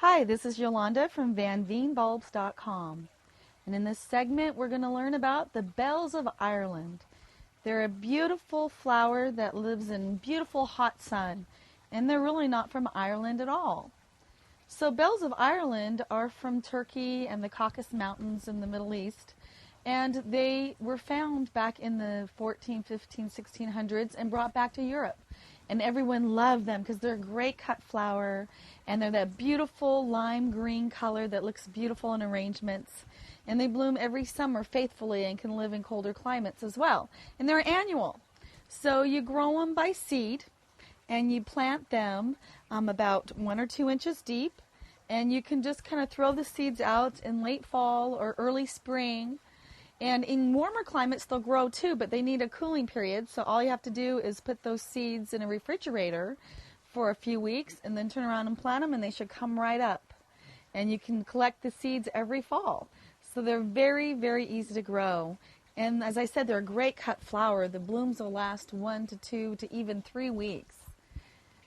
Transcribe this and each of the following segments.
Hi, this is Yolanda from VanVeenBulbs.com, and in this segment we're going to learn about the bells of Ireland. They're a beautiful flower that lives in beautiful hot sun, and they're really not from Ireland at all. So bells of Ireland are from Turkey and the Caucasus Mountains in the Middle East, and they were found back in the 14, 15, 1600s and brought back to Europe. And everyone loved them because they're a great cut flower, and they're that beautiful lime green color that looks beautiful in arrangements. And they bloom every summer faithfully and can live in colder climates as well. And they're annual. So you grow them by seed, and you plant them about 1 or 2 inches deep. And you can just kind of throw the seeds out in late fall or early spring. And in warmer climates, they'll grow too, but they need a cooling period. So all you have to do is put those seeds in a refrigerator for a few weeks and then turn around and plant them, and they should come right up. And you can collect the seeds every fall. So they're very, very easy to grow. And as I said, they're a great cut flower. The blooms will last 1 to 2 to even 3 weeks.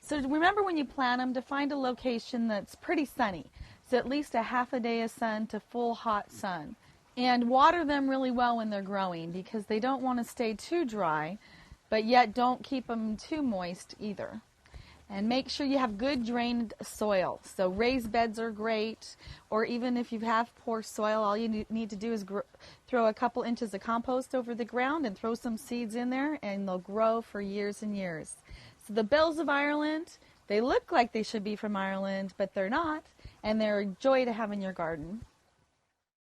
So remember when you plant them to find a location that's pretty sunny. So at least a half a day of sun to full hot sun. And water them really well when they're growing because they don't want to stay too dry, but yet don't keep them too moist either. And make sure you have good drained soil. So raised beds are great, or even if you have poor soil, all you need to do is throw a couple inches of compost over the ground and throw some seeds in there, and they'll grow for years and years. So the bells of Ireland, they look like they should be from Ireland, but they're not, and they're a joy to have in your garden.